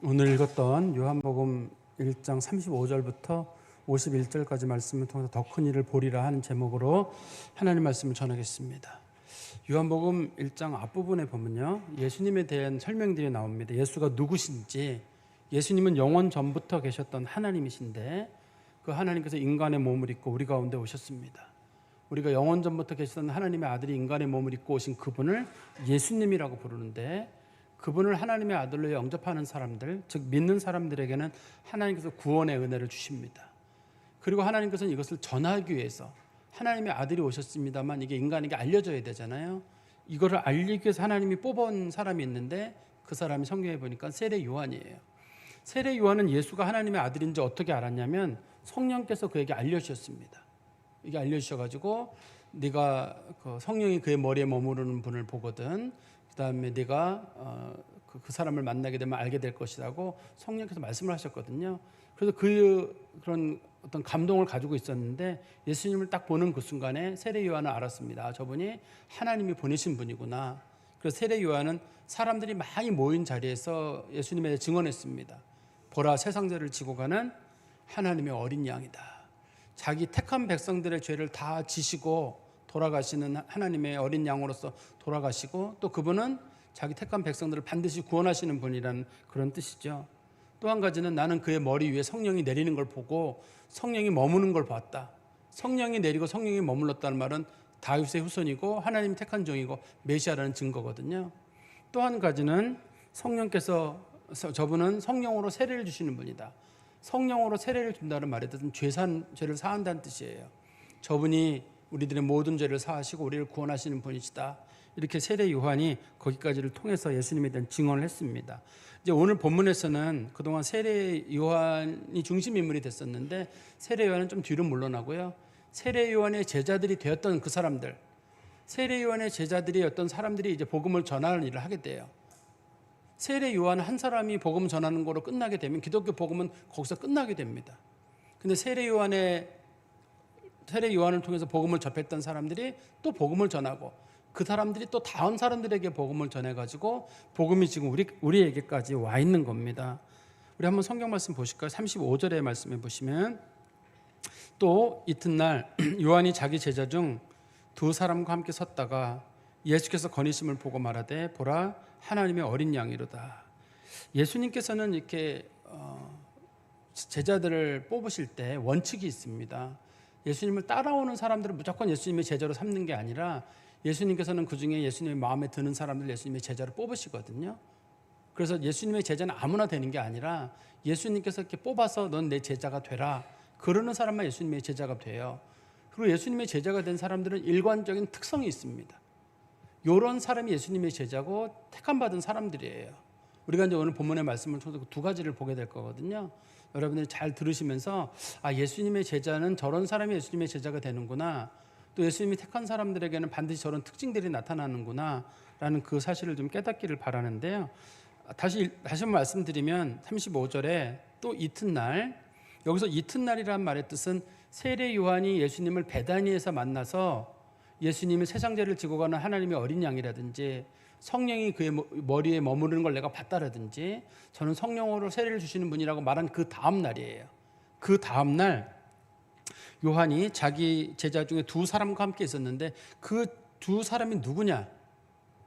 오늘 읽었던 요한복음 1장 35절부터 51절까지 말씀을 통해서 더 큰 일을 보리라 하는 제목으로 하나님 말씀을 전하겠습니다. 요한복음 1장 앞부분에 보면요, 예수님에 대한 설명들이 나옵니다. 예수가 누구신지, 예수님은 영원 전부터 계셨던 하나님이신데 그 하나님께서 인간의 몸을 입고 우리 가운데 오셨습니다. 우리가 영원 전부터 계시던 하나님의 아들이 인간의 몸을 입고 오신 그분을 예수님이라고 부르는데, 그분을 하나님의 아들로 영접하는 사람들, 즉 믿는 사람들에게는 하나님께서 구원의 은혜를 주십니다. 그리고 하나님께서는 이것을 전하기 위해서 하나님의 아들이 오셨습니다만 이게 인간에게 알려져야 되잖아요. 이거를 알리기 위해서 하나님이 뽑아온 사람이 있는데 그 사람이 성경에 보니까 세례 요한이에요. 세례 요한은 예수가 하나님의 아들인지 어떻게 알았냐면 성령께서 그에게 알려주셨습니다. 이게 알려주셔가지고 네가 성령이 그의 머리에 머무르는 분을 보거든, 그 다음에 네가 그 사람을 만나게 되면 알게 될 것이라고 성령께서 말씀을 하셨거든요. 그래서 그런 어떤 감동을 가지고 있었는데 예수님을 딱 보는 그 순간에 세례 요한은 알았습니다. 저분이 하나님이 보내신 분이구나. 그래서 세례 요한은 사람들이 많이 모인 자리에서 예수님에 대해 증언했습니다. 보라, 세상죄를 지고 가는 하나님의 어린 양이다. 자기 택한 백성들의 죄를 다 지시고 돌아가시는 하나님의 어린 양으로서 돌아가시고, 또 그분은 자기 택한 백성들을 반드시 구원하시는 분이라는 그런 뜻이죠. 또 한 가지는 나는 그의 머리 위에 성령이 내리는 걸 보고 성령이 머무는 걸 봤다. 성령이 내리고 성령이 머물렀다는 말은 다윗의 후손이고 하나님이 택한 종이고 메시아라는 증거거든요. 또 한 가지는 성령께서, 저분은 성령으로 세례를 주시는 분이다. 성령으로 세례를 준다는 말의 뜻은 죄를 사한다는 뜻이에요. 저분이 우리들의 모든 죄를 사하시고 우리를 구원하시는 분이시다. 이렇게 세례 요한이 거기까지를 통해서 예수님에 대한 증언을 했습니다. 이제 오늘 본문에서는 그동안 세례 요한이 중심 인물이 됐었는데 세례 요한은 좀 뒤로 물러나고요. 세례 요한의 제자들이 되었던 그 사람들, 세례 요한의 제자들이 어떤 사람들이 이제 복음을 전하는 일을 하게 돼요. 세례 요한 한 사람이 복음 전하는 거로 끝나게 되면 기독교 복음은 거기서 끝나게 됩니다. 근데 세례 요한을 통해서 복음을 접했던 사람들이 또 복음을 전하고 그 사람들이 또 다음 사람들에게 복음을 전해가지고 복음이 지금 우리에게까지 와 있는 겁니다. 우리 한번 성경 말씀 보실까요? 35절의 말씀에 보시면, 또 이튿날 요한이 자기 제자 중 두 사람과 함께 섰다가 예수께서 거니심을 보고 말하되 보라, 하나님의 어린 양이로다. 예수님께서는 이렇게 제자들을 뽑으실 때 원칙이 있습니다. 예수님을 따라오는 사람들은 무조건 예수님의 제자로 삼는 게 아니라 예수님께서는 그중에 예수님의 마음에 드는 사람들 예수님의 제자로 뽑으시거든요. 그래서 예수님의 제자는 아무나 되는 게 아니라 예수님께서 이렇게 뽑아서 넌 내 제자가 되라, 그러는 사람만 예수님의 제자가 돼요. 그리고 예수님의 제자가 된 사람들은 일관적인 특성이 있습니다. 이런 사람이 예수님의 제자고 택함받은 사람들이에요. 우리가 이제 오늘 본문의 말씀을 통해서 두 가지를 보게 될 거거든요. 여러분들이 잘 들으시면서 예수님의 제자는 저런 사람이 예수님의 제자가 되는구나, 또 예수님이 택한 사람들에게는 반드시 저런 특징들이 나타나는구나 라는 그 사실을 좀 깨닫기를 바라는데요. 다시 한번 말씀드리면 35절에 또 이튿날, 여기서 이튿날이라는 말의 뜻은 세례 요한이 예수님을 베다니에서 만나서 예수님이 세상 죄를 지고 가는 하나님의 어린 양이라든지 성령이 그의 머리에 머무르는 걸 내가 봤다라든지 저는 성령으로 세례를 주시는 분이라고 말한 그 다음 날이에요. 그 다음 날 요한이 자기 제자 중에 두 사람과 함께 있었는데 그 두 사람이 누구냐?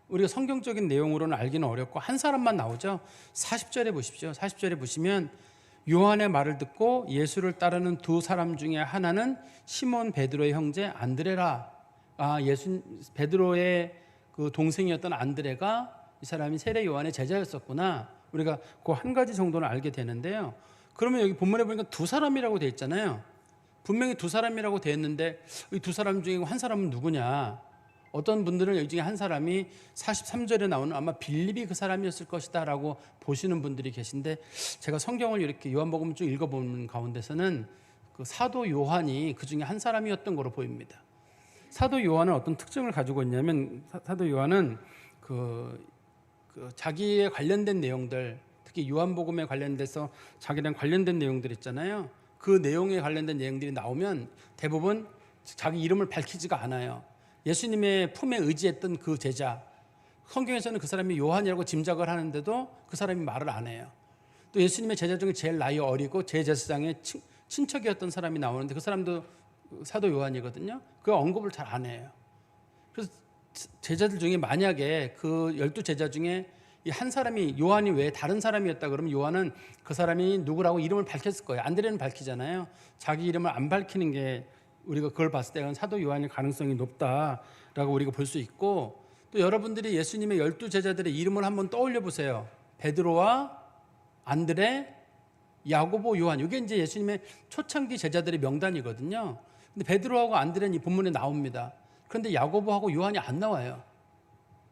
우리가 성경적인 내용으로는 알기는 어렵고 한 사람만 나오죠. 40절에 보십시오. 40절에 보시면 요한의 말을 듣고 예수를 따르는 두 사람 중에 하나는 시몬 베드로의 형제 안드레라. 베드로의 그 동생이었던 안드레가 이 사람이 세례 요한의 제자였었구나. 우리가 그 한 가지 정도는 알게 되는데요. 그러면 여기 본문에 보니까 두 사람이라고 되어 있잖아요. 분명히 두 사람이라고 되어 있는데 이 두 사람 중에 한 사람은 누구냐? 어떤 분들은 여기 중에 한 사람이 43절에 나오는 아마 빌립이 그 사람이었을 것이다 라고 보시는 분들이 계신데, 제가 성경을 이렇게 요한복음을 쭉 읽어보는 가운데서는 그 사도 요한이 그 중에 한 사람이었던 거로 보입니다. 사도 요한은 어떤 특징을 가지고 있냐면, 사도 요한은 자기에 관련된 내용들, 특히 요한복음에 관련돼서 자기랑 관련된 내용들 있잖아요. 그 내용에 관련된 내용들이 나오면 대부분 자기 이름을 밝히지가 않아요. 예수님의 품에 의지했던 그 제자, 성경에서는 그 사람이 요한이라고 짐작을 하는데도 그 사람이 말을 안 해요. 또 예수님의 제자 중에 제일 나이 어리고 제사장의 친척이었던 사람이 나오는데 그 사람도 사도 요한이거든요. 그 언급을 잘 안 해요. 그래서 제자들 중에 만약에 그 12제자 중에 이 한 사람이 요한이 왜 다른 사람이었다 그러면 요한은 그 사람이 누구라고 이름을 밝혔을 거예요. 안드레는 밝히잖아요. 자기 이름을 안 밝히는 게 우리가 그걸 봤을 때는 사도 요한일 가능성이 높다라고 우리가 볼 수 있고, 또 여러분들이 예수님의 12제자들의 이름을 한번 떠올려 보세요. 베드로와 안드레, 야고보, 요한. 이게 이제 예수님의 초창기 제자들의 명단이거든요. 근데 베드로하고 안드레는 이 본문에 나옵니다. 그런데 야고보하고 요한이 안 나와요.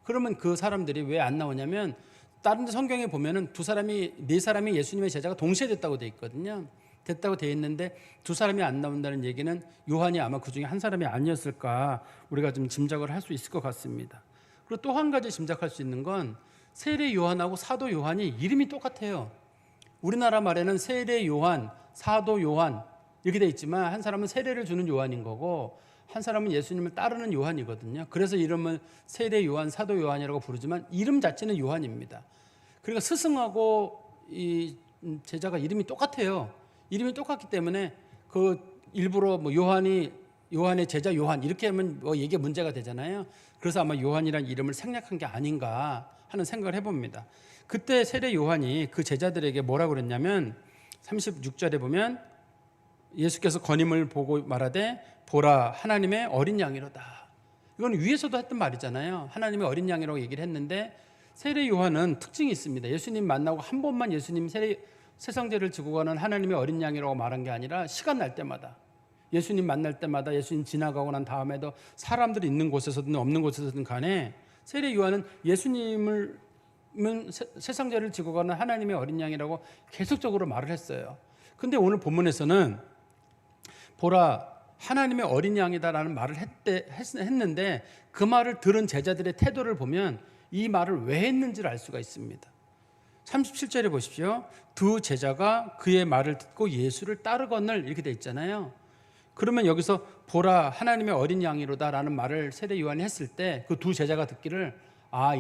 그러면 그 사람들이 왜 안 나오냐면 다른 성경에 보면은 네 사람이 예수님의 제자가 동시에 됐다고 돼 있거든요. 됐다고 돼 있는데 두 사람이 안 나온다는 얘기는 요한이 아마 그 중에 한 사람이 아니었을까 우리가 좀 짐작을 할 수 있을 것 같습니다. 그리고 또 한 가지 짐작할 수 있는 건 세례 요한하고 사도 요한이 이름이 똑같아요. 우리나라 말에는 세례 요한, 사도 요한 이렇게 돼 있지만 한 사람은 세례를 주는 요한인 거고 한 사람은 예수님을 따르는 요한이거든요. 그래서 이름은 세례 요한, 사도 요한이라고 부르지만 이름 자체는 요한입니다. 그러니까 스승하고 이 제자가 이름이 똑같아요. 이름이 똑같기 때문에 그 일부러 뭐 요한의 제자 요한 이렇게 하면 뭐 이게 문제가 되잖아요. 그래서 아마 요한이라는 이름을 생략한 게 아닌가 하는 생각을 해봅니다. 그때 세례 요한이 그 제자들에게 뭐라고 그랬냐면 36절에 보면 예수께서 건임을 보고 말하되 보라 하나님의 어린 양이로다. 이건 위에서도 했던 말이잖아요. 하나님의 어린 양이라고 얘기를 했는데 세례 요한은 특징이 있습니다. 예수님 만나고 한 번만 예수님 세상죄를 지고 가는 하나님의 어린 양이라고 말한 게 아니라 시간 날 때마다 예수님 만날 때마다 예수님 지나가고 난 다음에도 사람들이 있는 곳에서든 없는 곳에서든 간에 세례 요한은 예수님을 세상죄를 지고 가는 하나님의 어린 양이라고 계속적으로 말을 했어요. 근데 오늘 본문에서는 보라 하나님의 어린 양이다라는 말을 했는데 그 말을 들은 제자들의 태도를 보면 이 말을 왜 했는지를 알 수가 있습니다. 37절에 보십시오. 두 제자가 그의 말을 듣고 예수를 따르거늘 이렇게 돼 있잖아요. 그러면 여기서 보라 하나님의 어린 양이로다라는 말을 세례 요한이 했을 때 그 두 제자가 듣기를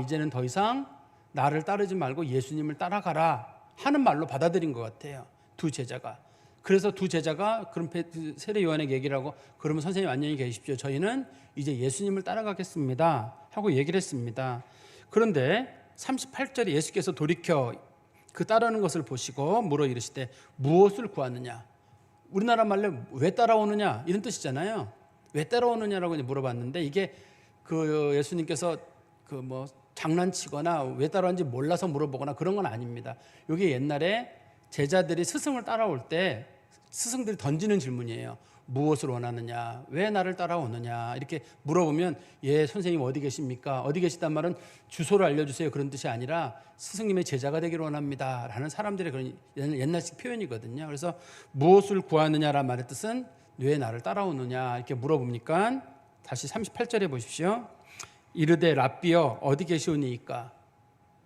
이제는 더 이상 나를 따르지 말고 예수님을 따라가라 하는 말로 받아들인 것 같아요. 두 제자가. 그래서 두 제자가 그럼 세례 요한에게 얘기를 하고 그러면 선생님 안녕히 계십시오. 저희는 이제 예수님을 따라가겠습니다 하고 얘기를 했습니다. 그런데 38절에 예수께서 돌이켜 그 따르는 것을 보시고 물어 이르시되 무엇을 구하느냐. 우리나라 말로 왜 따라오느냐 이런 뜻이잖아요. 왜 따라오느냐라고 물어봤는데 이게 그 예수님께서 그 뭐 장난치거나 왜 따라오는지 몰라서 물어보거나 그런 건 아닙니다. 이게 옛날에 제자들이 스승을 따라올 때 스승들이 던지는 질문이에요. 무엇을 원하느냐? 왜 나를 따라오느냐? 이렇게 물어보면 예 선생님 어디 계십니까? 어디 계시단 말은 주소를 알려주세요 그런 뜻이 아니라 스승님의 제자가 되기를 원합니다 라는 사람들의 그런 옛날식 표현이거든요. 그래서 무엇을 구하느냐라는 말의 뜻은 왜 나를 따라오느냐 이렇게 물어보니까 다시 38절에 보십시오. 이르되 랍비여 어디 계시오니이까.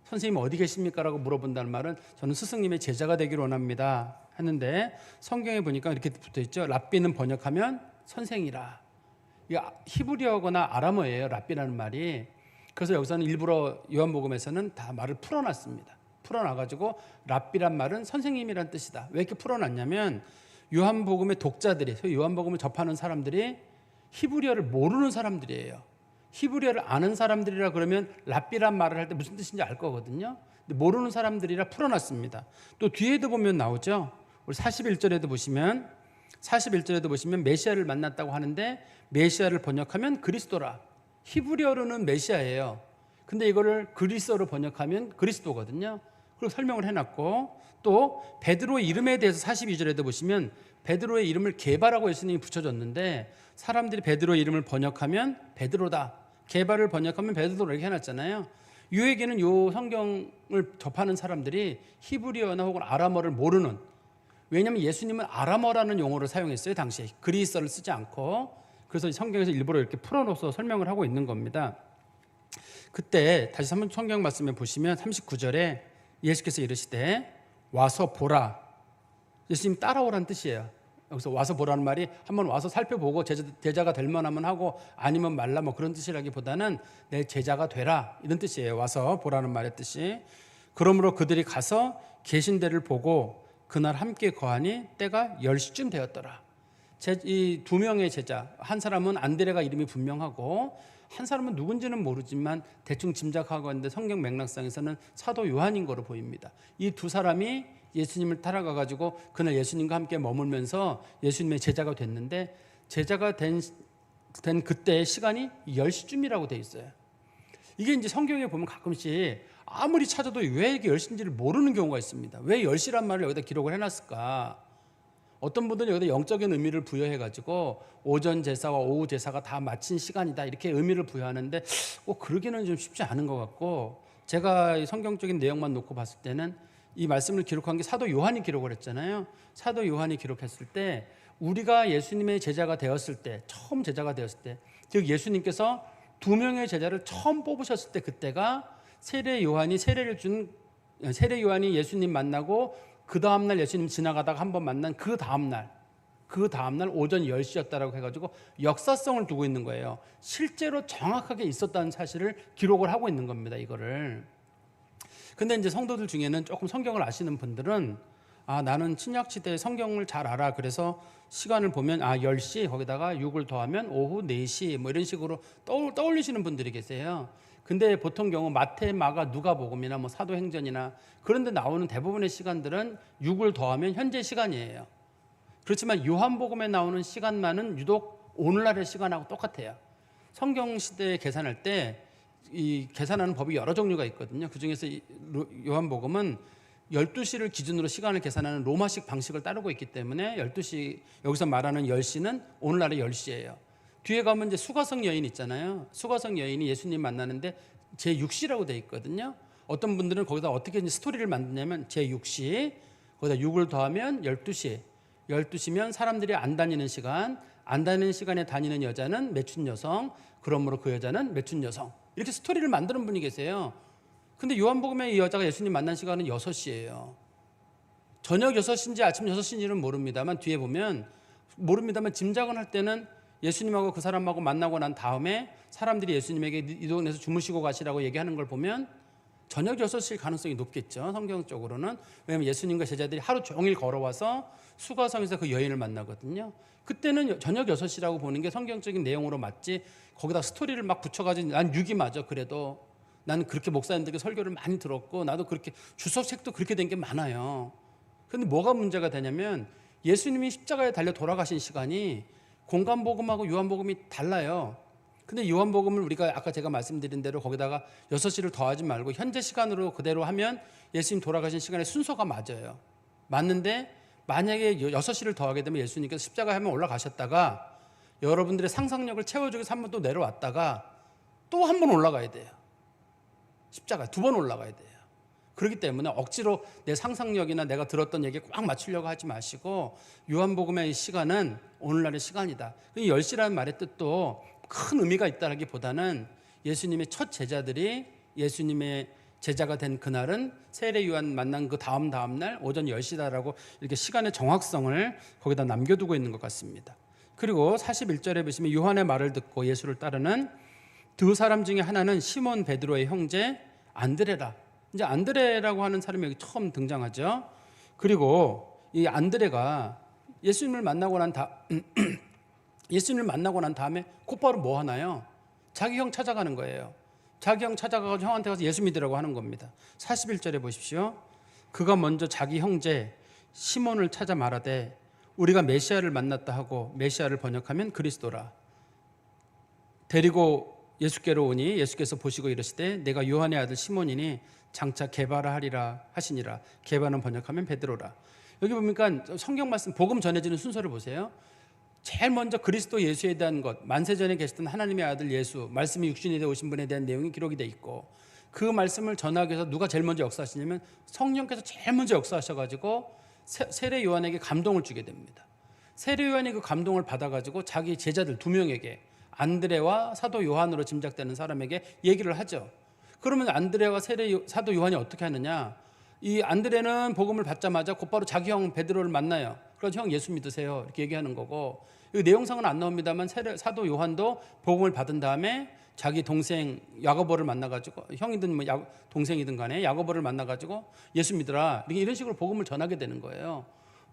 선생님 어디 계십니까? 라고 물어본다는 말은 저는 스승님의 제자가 되기를 원합니다 하는데 성경에 보니까 이렇게 붙어있죠. 랍비는 번역하면 선생이라. 이게 히브리어거나 아람어예요. 랍비라는 말이. 그래서 여기서는 일부러 요한복음에서는 다 말을 풀어놨습니다. 풀어놔가지고 랍비란 말은 선생님이란 뜻이다. 왜 이렇게 풀어놨냐면 요한복음의 독자들이 요한복음을 접하는 사람들이 히브리어를 모르는 사람들이에요. 히브리어를 아는 사람들이라 그러면 랍비란 말을 할 때 무슨 뜻인지 알 거거든요. 근데 모르는 사람들이라 풀어놨습니다. 또 뒤에도 보면 나오죠. 우리 41절에도 보시면 메시아를 만났다고 하는데 메시아를 번역하면 그리스도라. 히브리어로는 메시아예요. 근데 이거를 그리스어로 번역하면 그리스도거든요. 그리고 설명을 해놨고 또 베드로의 이름에 대해서 42절에도 보시면 베드로의 이름을 게바라고 예수님이 붙여줬는데 사람들이 베드로의 이름을 번역하면 베드로다. 게바를 번역하면 베드로라 이렇게 해놨잖아요. 유에게는 요 성경을 접하는 사람들이 히브리어나 혹은 아람어를 모르는, 왜냐하면 예수님은 아람어라는 용어를 사용했어요. 당시에 그리스어를 쓰지 않고. 그래서 성경에서 일부러 이렇게 풀어놓아서 설명을 하고 있는 겁니다. 그때 다시 한번 성경 말씀에 보시면 39절에 예수께서 이르시되 와서 보라. 예수님 따라오라는 뜻이에요. 여기서 와서 보라는 말이 한번 와서 살펴보고 제자가 될 만하면 하고 아니면 말라 뭐 그런 뜻이라기보다는 내 제자가 되라 이런 뜻이에요. 와서 보라는 말의 뜻이. 그러므로 그들이 가서 계신 데를 보고 그날 함께 거하니 때가 10시쯤 되었더라. 이 두 명의 제자, 한 사람은 안드레가 이름이 분명하고 한 사람은 누군지는 모르지만 대충 짐작하고 있는데 성경 맥락상에서는 사도 요한인 거로 보입니다. 이 두 사람이 예수님을 따라가 가지고 그날 예수님과 함께 머물면서 예수님의 제자가 됐는데, 제자가 된 그때의 시간이 10시쯤이라고 돼 있어요. 이게 이제 성경에 보면 가끔씩 아무리 찾아도 왜 이게 10시인지를 모르는 경우가 있습니다. 왜 10시란 말을 여기다 기록을 해놨을까? 어떤 분들은 여기다 영적인 의미를 부여해가지고 오전 제사와 오후 제사가 다 마친 시간이다 이렇게 의미를 부여하는데 그러기는 좀 쉽지 않은 것 같고, 제가 성경적인 내용만 놓고 봤을 때는 이 말씀을 기록한 게 사도 요한이 기록을 했잖아요. 사도 요한이 기록했을 때 우리가 예수님의 제자가 되었을 때, 처음 제자가 되었을 때, 즉 예수님께서 두 명의 제자를 처음 뽑으셨을 때, 그때가 세례 요한이 예수님 만나고 그 다음날 예수님 지나가다가 한번 만난 그 다음날 오전 10시였다라고 해가지고 역사성을 두고 있는 거예요. 실제로 정확하게 있었다는 사실을 기록을 하고 있는 겁니다, 이거를. 근데 이제 성도들 중에는 조금 성경을 아시는 분들은 나는 신약시대 성경을 잘 알아. 그래서 시간을 보면 10시 거기다가 6을 더하면 오후 4시 뭐 이런 식으로 떠올리시는 분들이 계세요. 근데 보통 경우 마태, 마가, 누가복음이나 뭐 사도행전이나 그런 데 나오는 대부분의 시간들은 6을 더하면 현재 시간이에요. 그렇지만 요한복음에 나오는 시간만은 유독 오늘날의 시간하고 똑같아요. 성경 시대에 계산할 때 이 계산하는 법이 여러 종류가 있거든요. 그중에서 요한복음은 12시를 기준으로 시간을 계산하는 로마식 방식을 따르고 있기 때문에 12시, 여기서 말하는 10시는 오늘날의 10시예요. 뒤에 가면 이제 수가성 여인 있잖아요. 수가성 여인이 예수님 만나는데 제6시라고 돼 있거든요. 어떤 분들은 거기다 어떻게 스토리를 만드냐면 제6시 거기다 6을 더하면 12시, 12시면 사람들이 안 다니는 시간, 안 다니는 시간에 다니는 여자는 매춘 여성, 그러므로 그 여자는 매춘 여성, 이렇게 스토리를 만드는 분이 계세요. 근데 요한복음에 이 여자가 예수님 만난 시간은 6시예요. 저녁 6시인지 아침 6시인지는 모릅니다만 뒤에 보면 짐작은 할 때는 예수님하고 그 사람하고 만나고 난 다음에 사람들이 예수님에게 이 동네에서 주무시고 가시라고 얘기하는 걸 보면 저녁 6시일 가능성이 높겠죠, 성경적으로는. 왜냐하면 예수님과 제자들이 하루 종일 걸어와서 수가성에서 그 여인을 만나거든요. 그때는 저녁 6시라고 보는 게 성경적인 내용으로 맞지, 거기다 스토리를 막 붙여가지고 난 6이 맞아. 그래도 나는 그렇게 목사님들께 설교를 많이 들었고 나도 그렇게 주석책도 그렇게 된 게 많아요. 그런데 뭐가 문제가 되냐면 예수님이 십자가에 달려 돌아가신 시간이 공간복음하고 요한복음이 달라요. 근데 요한복음을 우리가 아까 제가 말씀드린 대로 거기다가 6시를 더하지 말고 현재 시간으로 그대로 하면 예수님 돌아가신 시간의 순서가 맞아요. 맞는데 만약에 6시를 더하게 되면 예수님께서 십자가에 한번 올라가셨다가 여러분들의 상상력을 채워주기 위해서 한 번 또 내려왔다가 또 한 번 올라가야 돼요. 십자가에 2번 올라가야 돼요. 그렇기 때문에 억지로 내 상상력이나 내가 들었던 얘기에 꽉 맞추려고 하지 마시고 요한복음의 시간은 오늘날의 시간이다. 10시라는 말의 뜻도 큰 의미가 있다기보다는 예수님의 첫 제자들이 예수님의 제자가 된 그날은 세례 요한 만난 그 다음 날 오전 10시다라고 이렇게 시간의 정확성을 거기다 남겨두고 있는 것 같습니다. 그리고 41절에 보시면 요한의 말을 듣고 예수를 따르는 두 사람 중에 하나는 시몬 베드로의 형제 안드레라. 이제 안드레라고 하는 사람이 여기 처음 등장하죠. 그리고 이 안드레가 예수님을 만나고 난 다음에 곧바로 뭐 하나요? 자기 형 찾아가는 거예요. 자기 형 찾아가서 형한테 가서 예수 믿으라고 하는 겁니다. 41절에 보십시오. 그가 먼저 자기 형제 시몬을 찾아 말하되 우리가 메시아를 만났다 하고, 메시아를 번역하면 그리스도라. 데리고 예수께로 오니 예수께서 보시고 이르시되 내가 요한의 아들 시몬이니 장차 게바라 하리라 하시니라. 게바는 번역하면 베드로라. 여기 보니까 성경 말씀 복음 전해지는 순서를 보세요. 제일 먼저 그리스도 예수에 대한 것, 만세전에 계셨던 하나님의 아들 예수, 말씀이 육신이 되어 오신 분에 대한 내용이 기록이 되어 있고, 그 말씀을 전하기 위해서 누가 제일 먼저 역사하시냐면 성령께서 제일 먼저 역사하셔가지고 세례 요한에게 감동을 주게 됩니다. 세례 요한이 그 감동을 받아가지고 자기 제자들 2명에게, 안드레와 사도 요한으로 짐작되는 사람에게 얘기를 하죠. 그러면 안드레와 사도 요한이 어떻게 하느냐? 이 안드레는 복음을 받자마자 곧바로 자기 형 베드로를 만나요. 그래서 형 예수 믿으세요 이렇게 얘기하는 거고, 이 내용상은 안 나옵니다만 사도 요한도 복음을 받은 다음에 자기 동생 야고보를 만나가지고, 형이든 뭐 동생이든 간에 야고보를 만나가지고 예수 믿으라, 이런 식으로 복음을 전하게 되는 거예요.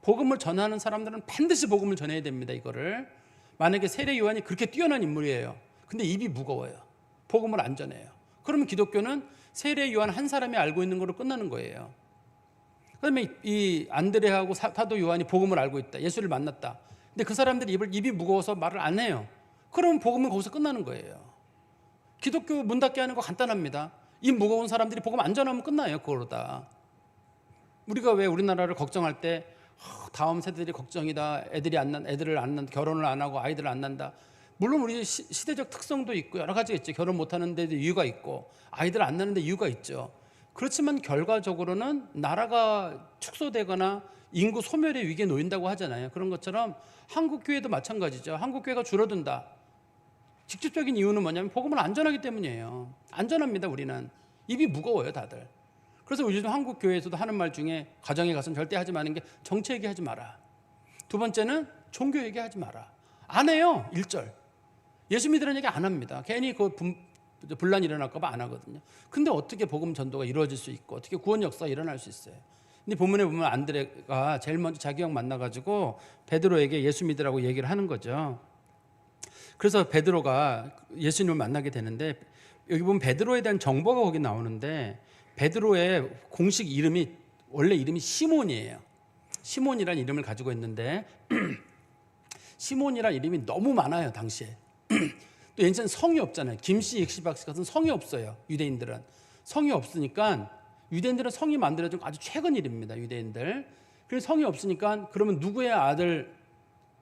복음을 전하는 사람들은 반드시 복음을 전해야 됩니다. 이거를 만약에 세례 요한이 그렇게 뛰어난 인물이에요. 근데 입이 무거워요. 복음을 안 전해요. 그러면 기독교는 세례 요한 한 사람이 알고 있는 걸로 끝나는 거예요. 그다음에 이 안드레하고 사도 요한이 복음을 알고 있다. 예수를 만났다. 근데 그 사람들이 입이 무거워서 말을 안 해요. 그러면 복음은 거기서 끝나는 거예요. 기독교 문 닫게 하는 거 간단합니다. 입 무거운 사람들이 복음 안 전하면 끝나요. 그거로 다. 우리가 왜 우리나라를 걱정할 때 다음 세대들이 걱정이다. 애들을 안 낳는다. 결혼을 안 하고 아이들을 안 낳는다. 물론 우리 시대적 특성도 있고 여러 가지가 있죠. 결혼 못 하는 데도 이유가 있고 아이들 안 낳는 데 이유가 있죠. 그렇지만 결과적으로는 나라가 축소되거나 인구 소멸의 위기에 놓인다고 하잖아요. 그런 것처럼 한국 교회도 마찬가지죠. 한국 교회가 줄어든다. 직접적인 이유는 뭐냐면 복음을 안 전하기 때문이에요. 안 전합니다. 우리는 입이 무거워요, 다들. 그래서 요즘 한국 교회에서도 하는 말 중에 가정에 가서는 절대 하지 마는 게 정치 얘기하지 마라. 두 번째는 종교 얘기하지 마라. 안 해요. 1절. 예수 믿으라는 얘기 안 합니다. 괜히 그 분란이 일어날까 봐 안 하거든요. 근데 어떻게 복음 전도가 이루어질 수 있고 어떻게 구원 역사가 일어날 수 있어요. 근데 본문에 보면 안드레가 제일 먼저 자기 형 만나가지고 베드로에게 예수 믿으라고 얘기를 하는 거죠. 그래서 베드로가 예수님을 만나게 되는데 여기 보면 베드로에 대한 정보가 거기 나오는데 베드로의 공식 이름이 원래 이름이 시몬이에요. 시몬이라는 이름을 가지고 있는데 시몬이라는 이름이 너무 많아요. 당시에. 또 얘는 성이 없잖아요. 김씨, 익씨, 박씨 같은 성이 없어요. 유대인들은. 성이 없으니까 유대인들은 성이 만들어진 아주 최근 일입니다. 유대인들. 그래서 성이 없으니까 그러면 누구의 아들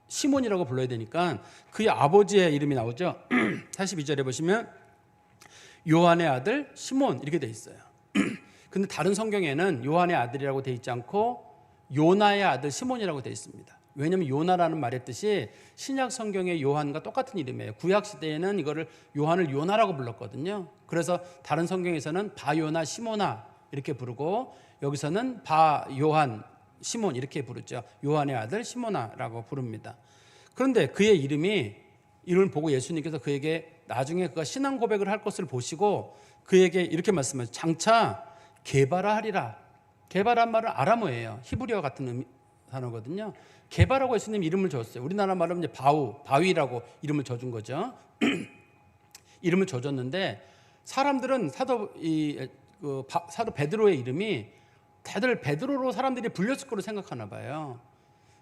시몬이라고 불러야 되니까 그의 아버지의 이름이 나오죠. 42절에 보시면 요한의 아들 시몬 이렇게 돼 있어요. 근데 다른 성경에는 요한의 아들이라고 돼 있지 않고 요나의 아들 시몬이라고 돼 있습니다. 왜냐하면 요나라는 말의 뜻이 신약 성경의 요한과 똑같은 이름이에요. 구약 시대에는 이거를 요한을 요나라고 불렀거든요. 그래서 다른 성경에서는 바요나 시모나 이렇게 부르고 여기서는 바요한 시몬 이렇게 부르죠. 요한의 아들 시모나라고 부릅니다. 그런데 그의 이름을 보고 예수님께서 그에게 나중에 그가 신앙 고백을 할 것을 보시고 그에게 이렇게 말씀하셨어요. 장차 게바라 하리라. 게바란 말은 아람어예요. 히브리어 같은 단어거든요. 게바라고 예수님 이름을 줬어요. 우리나라 말하면 이제 바위라고 이름을 줘준 거죠. 이름을 줘줬는데 사람들은 사도 베드로의 이름이 다들 베드로로 사람들이 불렸을 거로 생각하나 봐요.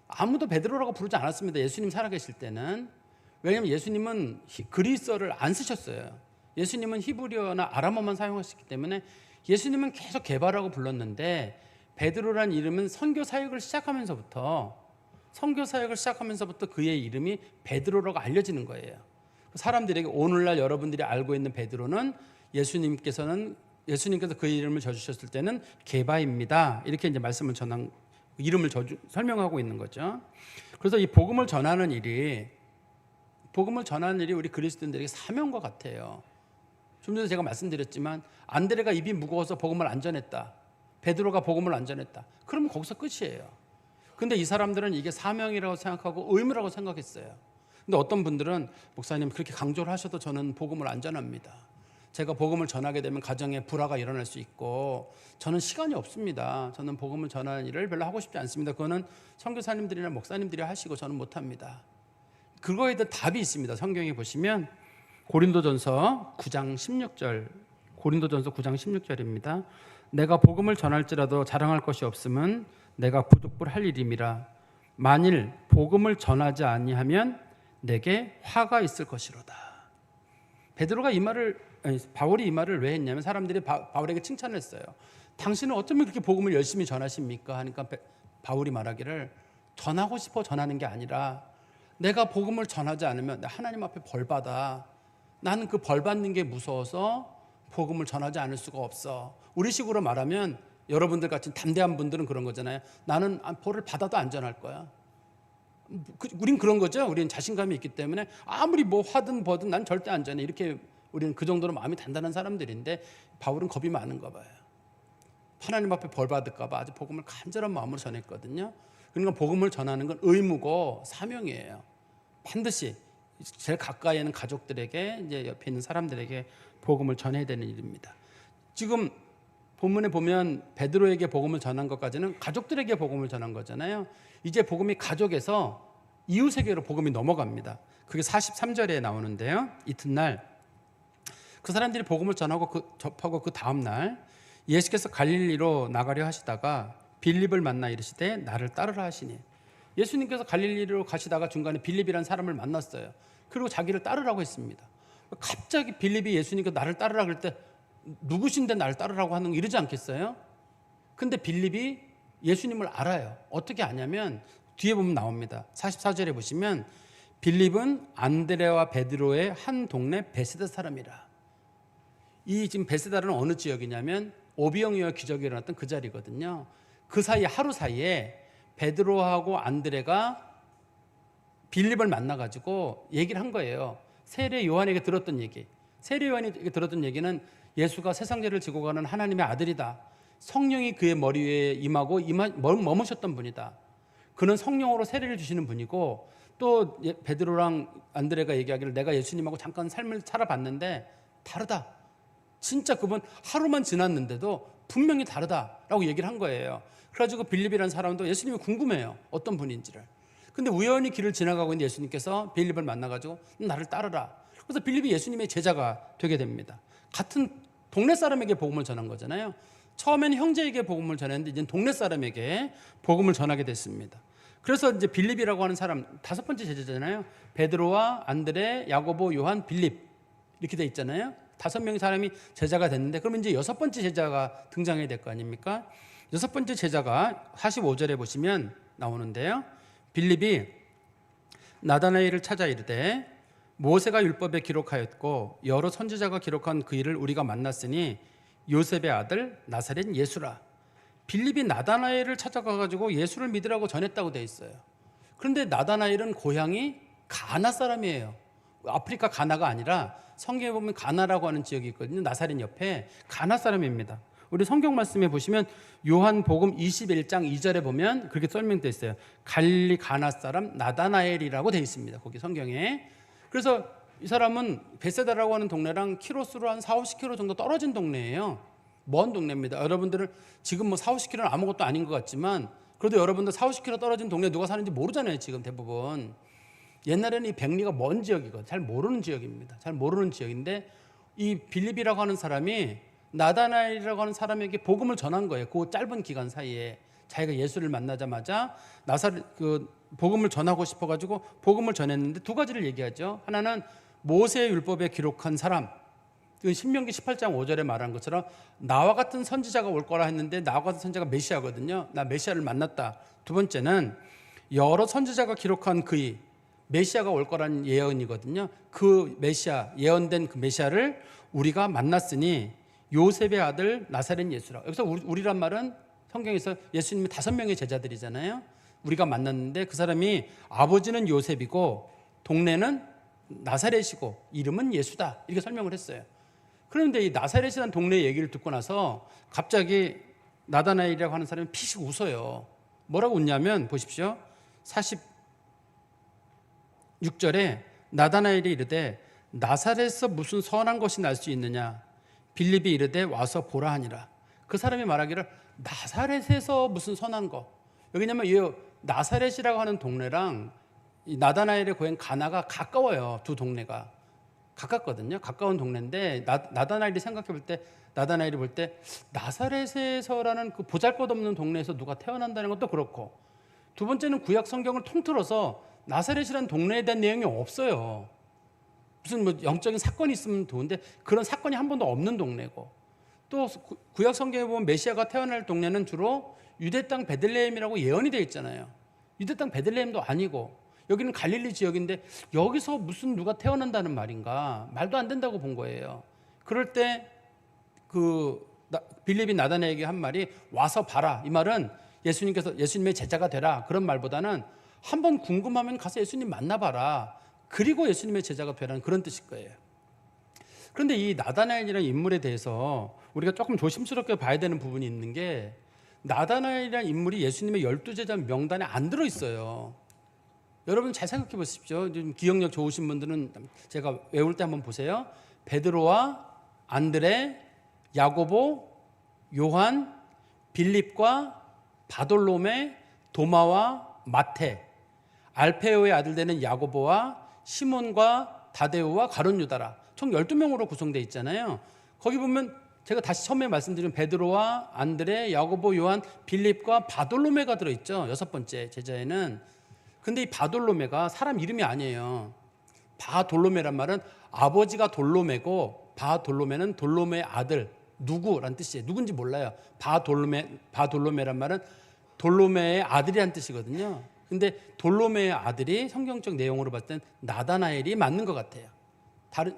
아무도 베드로라고 부르지 않았습니다. 예수님 살아계실 때는. 왜냐하면 예수님은 그리스어를 안 쓰셨어요. 예수님은 히브리어나 아람어만 사용하셨기 때문에 예수님은 계속 게바라고 불렀는데 베드로라는 이름은 선교 사역을 시작하면서부터 그의 이름이 베드로라고 알려지는 거예요. 사람들에게 오늘날 여러분들이 알고 있는 베드로는 예수님께서 그의 이름을 져주셨을 때는 게바입니다. 이렇게 이제 말씀을 설명하고 있는 거죠. 그래서 이 복음을 전하는 일이 우리 그리스도인들에게 사명과 같아요. 좀 전에 제가 말씀드렸지만 안드레가 입이 무거워서 복음을 안 전했다. 베드로가 복음을 안 전했다. 그러면 거기서 끝이에요. 근데 이 사람들은 이게 사명이라고 생각하고 의무라고 생각했어요. 근데 어떤 분들은 목사님 그렇게 강조를 하셔도 저는 복음을 안 전합니다. 제가 복음을 전하게 되면 가정에 불화가 일어날 수 있고 저는 시간이 없습니다. 저는 복음을 전하는 일을 별로 하고 싶지 않습니다. 그거는 선교사님들이나 목사님들이 하시고 저는 못합니다. 그거에 대한 답이 있습니다. 성경에 보시면 고린도전서 9장 16절입니다. 내가 복음을 전할지라도 자랑할 것이 없음은 내가 부득불할 일임이라. 만일 복음을 전하지 아니하면 내게 화가 있을 것이로다. 바울이 이 말을 왜 했냐면 사람들이 바울에게 칭찬을 했어요. 당신은 어쩌면 그렇게 복음을 열심히 전하십니까? 하니까 바울이 말하기를 전하고 싶어 전하는 게 아니라 내가 복음을 전하지 않으면 하나님 앞에 벌 받아. 나는 그 벌 받는 게 무서워서 복음을 전하지 않을 수가 없어. 우리식으로 말하면 여러분들 같은 담대한 분들은 그런 거잖아요. 나는 벌을 받아도 안 전할 거야. 우린 그런 거죠. 우리는 자신감이 있기 때문에 아무리 뭐 하든 뭐든 난 절대 안 전해. 이렇게 우리는 그 정도로 마음이 단단한 사람들인데 바울은 겁이 많은가 봐요. 하나님 앞에 벌 받을까 봐 아주 복음을 간절한 마음으로 전했거든요. 그러니까 복음을 전하는 건 의무고 사명이에요. 반드시 제일 가까이 있는 가족들에게 이제 옆에 있는 사람들에게 복음을 전해야 되는 일입니다. 지금 본문에 보면 베드로에게 복음을 전한 것까지는 가족들에게 복음을 전한 거잖아요. 이제 복음이 가족에서 이웃에게로 복음이 넘어갑니다. 그게 43절에 나오는데요. 이튿날 그 사람들이 복음을 접하고 그 다음 날 예수께서 갈릴리로 나가려 하시다가 빌립을 만나 이르시되 나를 따르라 하시니, 예수님께서 갈릴리로 가시다가 중간에 빌립이라는 사람을 만났어요. 그리고 자기를 따르라고 했습니다. 갑자기 빌립이 예수님께 나를 따르라 그럴 때 누구신데 나를 따르라고 하는 거 이러지 않겠어요? 근데 빌립이 예수님을 알아요. 어떻게 아냐면 뒤에 보면 나옵니다. 44절에 보시면 빌립은 안드레와 베드로의 한 동네 베세다 사람이라. 이 지금 베세다는 어느 지역이냐면 오병이어 기적이 일어났던 그 자리거든요. 그 사이에 하루 사이에 베드로하고 안드레가 빌립을 만나가지고 얘기를 한 거예요. 세례 요한에게 들었던 얘기. 세례 요한에게 들었던 얘기는 예수가 세상 죄를 지고 가는 하나님의 아들이다. 성령이 그의 머리 위에 임하고 머무셨던 분이다. 그는 성령으로 세례를 주시는 분이고, 또 베드로랑 안드레가 얘기하기를 내가 예수님하고 잠깐 삶을 살아봤는데 다르다. 진짜 그분 하루만 지났는데도 분명히 다르다라고 얘기를 한 거예요. 그래가지고 빌립이라는 사람도 예수님이 궁금해요. 어떤 분인지를. 근데 우연히 길을 지나가고 있는 예수님께서 빌립을 만나가지고 나를 따르라. 그래서 빌립이 예수님의 제자가 되게 됩니다. 같은 동네 사람에게 복음을 전한 거잖아요. 처음에는 형제에게 복음을 전했는데 이제 동네 사람에게 복음을 전하게 됐습니다. 그래서 이제 빌립이라고 하는 사람, 다섯 번째 제자잖아요. 베드로와 안드레, 야고보, 요한, 빌립 이렇게 돼 있잖아요. 5명의 사람이 제자가 됐는데, 그러면 이제 6번째 제자가 등장해야 될 거 아닙니까? 6번째 제자가 45절에 보시면 나오는데요. 빌립이 나다나엘을 찾아 이르되 모세가 율법에 기록하였고 여러 선지자가 기록한 그 일을 우리가 만났으니 요셉의 아들 나사렛 예수라. 빌립이 나다나엘을 찾아가가지고 예수를 믿으라고 전했다고 돼 있어요. 그런데 나다나엘은 고향이 가나 사람이에요. 아프리카 가나가 아니라 성경에 보면 가나라고 하는 지역이 있거든요. 나사렛 옆에 가나 사람입니다. 우리 성경 말씀에 보시면 요한복음 21장 2절에 보면 그렇게 설명되어 있어요. 갈릴리 가나 사람 나다나엘이라고 되어 있습니다. 거기 성경에. 그래서 이 사람은 베세다라고 하는 동네랑 키로수로 한 4, 50km 정도 떨어진 동네예요. 먼 동네입니다. 여러분들은 지금 뭐 4, 50km는 아무것도 아닌 것 같지만 그래도 여러분들 4, 50km 떨어진 동네 누가 사는지 모르잖아요. 지금 대부분. 옛날에는 이 백리가 먼 지역이거든요. 잘 모르는 지역입니다. 잘 모르는 지역인데 이 빌립이라고 하는 사람이 나다나엘이라고 하는 사람에게 복음을 전한 거예요. 그 짧은 기간 사이에 자기가 예수를 만나자마자 복음을 전하고 싶어가지고 복음을 전했는데 두 가지를 얘기하죠. 하나는 모세의 율법에 기록한 사람, 신명기 18장 5절에 말한 것처럼 나와 같은 선지자가 올 거라 했는데 나와 같은 선지자가 메시아거든요. 나 메시아를 만났다. 두 번째는 여러 선지자가 기록한 그의 메시아가 올 거라는 예언이거든요. 그 메시아, 예언된 그 메시아를 우리가 만났으니 요셉의 아들 나사렛 예수라. 여기서 우리란 말은 성경에서 예수님의 5명의 제자들이잖아요. 우리가 만났는데 그 사람이 아버지는 요셉이고 동네는 나사렛이고 이름은 예수다. 이렇게 설명을 했어요. 그런데 이 나사렛이라는 동네 얘기를 듣고 나서 갑자기 나다나엘이라고 하는 사람이 피식 웃어요. 뭐라고 웃냐면 보십시오. 46절에 나다나엘이 이르되 나사렛에서 무슨 선한 것이 날 수 있느냐. 빌립이 이르되 와서 보라 하니라. 그 사람이 말하기를 나사렛에서 무슨 선한 거. 여기냐면 이 나사렛이라고 하는 동네랑 이 나다나엘의 고향 가나가 가까워요. 두 동네가 가깝거든요. 가까운 동네인데 나다나엘이 생각해 볼 때, 나다나엘이 볼 때 나사렛에서라는 그 보잘것없는 동네에서 누가 태어난다는 것도 그렇고, 두 번째는 구약 성경을 통틀어서 나사렛이라는 동네에 대한 내용이 없어요. 무슨 뭐 영적인 사건이 있으면 좋은데 그런 사건이 한 번도 없는 동네고, 또 구약 성경에 보면 메시아가 태어날 동네는 주로 유대 땅 베들레헴이라고 예언이 되어 있잖아요. 유대 땅 베들레헴도 아니고 여기는 갈릴리 지역인데 여기서 무슨 누가 태어난다는 말인가, 말도 안 된다고 본 거예요. 그럴 때 빌립이 나다나엘에게 한 말이 와서 봐라. 이 말은 예수님께서 예수님의 제자가 되라 그런 말보다는 한번 궁금하면 가서 예수님 만나봐라. 그리고 예수님의 제자가 되라는 그런 뜻일 거예요. 그런데 이 나다나엘이라는 인물에 대해서 우리가 조금 조심스럽게 봐야 되는 부분이 있는 게, 나다나엘이라는 인물이 예수님의 12제자 명단에 안 들어있어요. 여러분 잘 생각해 보십시오. 좀 기억력 좋으신 분들은 제가 외울 때 한번 보세요. 베드로와 안드레, 야고보, 요한, 빌립과 바돌로메, 도마와 마테, 알페오의 아들 되는 야고보와 시몬과 다데오와 가룟 유다라. 총 12명으로 구성되어 있잖아요. 거기 보면 제가 다시 처음에 말씀드린 베드로와 안드레, 야고보, 요한, 빌립과 바돌로메가 들어있죠. 6번째 제자에는. 근데 이 바돌로메가 사람 이름이 아니에요. 바돌로메란 말은 아버지가 돌로메고 바돌로메는 돌로메의 아들 누구란 뜻이에요. 누군지 몰라요. 바돌로메란 말은 돌로메의 아들이란 뜻이거든요. 근데 돌로메의 아들이 성경적 내용으로 봤을 땐 나다나엘이 맞는 것 같아요.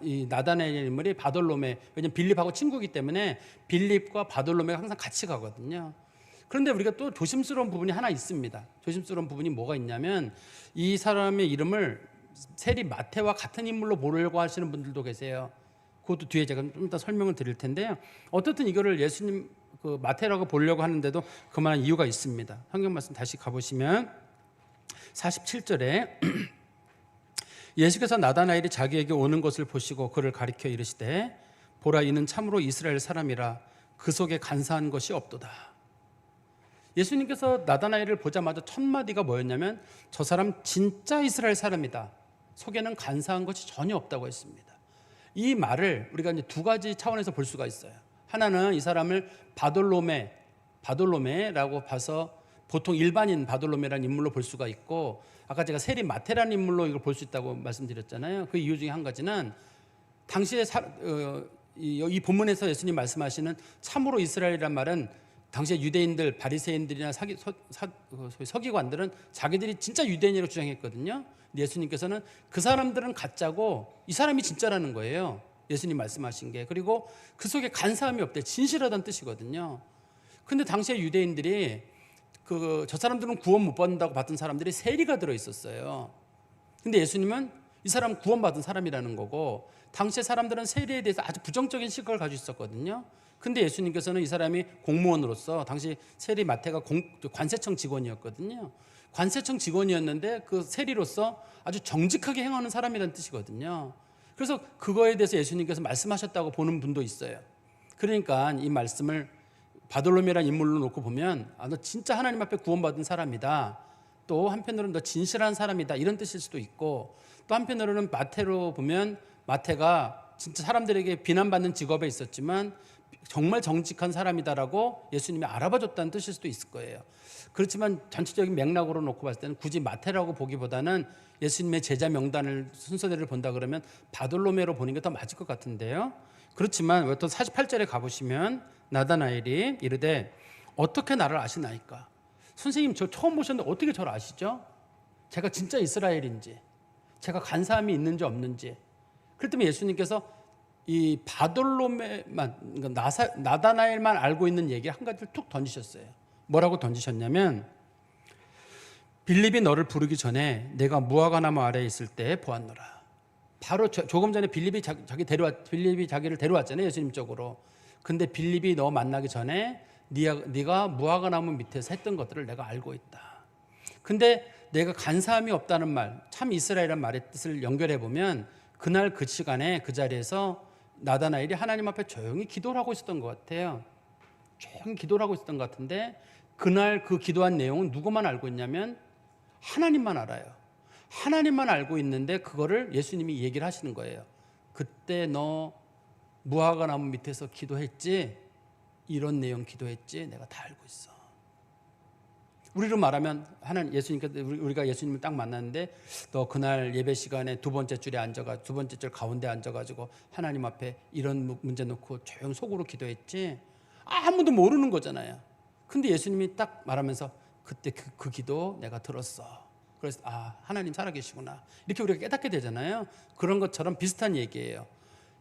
이 나다나엘의 인물이 바돌로메, 왜냐면 빌립하고 친구이기 때문에 빌립과 바돌로메가 항상 같이 가거든요. 그런데 우리가 또 조심스러운 부분이 하나 있습니다. 조심스러운 부분이 뭐가 있냐면 이 사람의 이름을 세리 마태와 같은 인물로 보려고 하시는 분들도 계세요. 그것도 뒤에 제가 좀 이따 설명을 드릴 텐데요. 어떻든 이거를 예수님 그 마태라고 보려고 하는데도 그만한 이유가 있습니다. 성경 말씀 다시 가보시면 47절에 예수께서 나다나엘이 자기에게 오는 것을 보시고 그를 가리켜 이르시되 보라 이는 참으로 이스라엘 사람이라 그 속에 간사한 것이 없도다. 예수님께서 나다나엘을 보자마자 첫 마디가 뭐였냐면 저 사람 진짜 이스라엘 사람이다. 속에는 간사한 것이 전혀 없다고 했습니다. 이 말을 우리가 이제 두 가지 차원에서 볼 수가 있어요. 하나는 이 사람을 바돌로메라고 봐서 보통 일반인 바돌로메라는 인물로 볼 수가 있고, 아까 제가 세리 마테라는 인물로 이걸 볼 수 있다고 말씀드렸잖아요. 그 이유 중에 한 가지는 당시에 이 본문에서 예수님 말씀하시는 참으로 이스라엘이란 말은 당시에 유대인들, 바리새인들이나 서기관들은 자기들이 진짜 유대인이라고 주장했거든요. 예수님께서는 그 사람들은 가짜고 이 사람이 진짜라는 거예요. 예수님 말씀하신 게. 그리고 그 속에 간사함이 없대. 진실하다는 뜻이거든요. 근데 당시에 유대인들이 저 사람들은 구원 못 받는다고 봤던 사람들이 세리가 들어 있었어요. 근데 예수님은 이 사람 구원받은 사람이라는 거고, 당시의 사람들은 세리에 대해서 아주 부정적인 시각을 가지고 있었거든요. 근데 예수님께서는 이 사람이 공무원으로서, 당시 세리 마태가 관세청 직원이었거든요. 관세청 직원이었는데 그 세리로서 아주 정직하게 행하는 사람이라는 뜻이거든요. 그래서 그거에 대해서 예수님께서 말씀하셨다고 보는 분도 있어요. 그러니까 이 말씀을 바돌로메라는 인물로 놓고 보면 너 진짜 하나님 앞에 구원받은 사람이다. 또 한편으로는 너 진실한 사람이다. 이런 뜻일 수도 있고, 또 한편으로는 마태로 보면 마태가 진짜 사람들에게 비난받는 직업에 있었지만 정말 정직한 사람이다라고 예수님이 알아봐줬다는 뜻일 수도 있을 거예요. 그렇지만 전체적인 맥락으로 놓고 봤을 때는 굳이 마태라고 보기보다는 예수님의 제자 명단을 순서대로 본다 그러면 바돌로메로 보는 게 더 맞을 것 같은데요. 그렇지만 또 48절에 가보시면 나다나엘이 이르되 어떻게 나를 아시나이까? 선생님 저 처음 보셨는데 어떻게 저를 아시죠? 제가 진짜 이스라엘인지, 제가 간사함이 있는지 없는지. 그랬더니 예수님께서 이 바돌로메만, 그러니까 나다나엘만 알고 있는 얘기 한 가지를 툭 던지셨어요. 뭐라고 던지셨냐면 빌립이 너를 부르기 전에 내가 무화과나무 아래에 있을 때 보았노라. 바로 조금 전에 빌립이 자기를 데려왔잖아요, 예수님 쪽으로. 근데 빌립이 너 만나기 전에 네가 무화과나무 밑에서 했던 것들을 내가 알고 있다. 근데 내가 간사함이 없다는 말, 참 이스라엘이라는 말의 뜻을 연결해 보면 그날 그 시간에 그 자리에서 나다나엘이 하나님 앞에 조용히 기도를 하고 있었던 것 같아요. 조용히 기도를 하고 있었던 것 같은데 그날 그 기도한 내용은 누구만 알고 있냐면 하나님만 알아요. 하나님만 알고 있는데 그거를 예수님이 얘기를 하시는 거예요. 그때 너 무화과나무 밑에서 기도했지? 이런 내용 기도했지? 내가 다 알고 있어. 우리로 말하면 예수님께서 우리가 예수님을 딱 만났는데 너 그날 예배 시간에 두 번째 줄 가운데 앉아가지고 하나님 앞에 이런 문제 놓고 조용 속으로 기도했지? 아무도 모르는 거잖아요. 근데 예수님이 딱 말하면서 그때 그 기도 내가 들었어. 그래서 하나님 살아계시구나. 이렇게 우리가 깨닫게 되잖아요. 그런 것처럼 비슷한 얘기예요.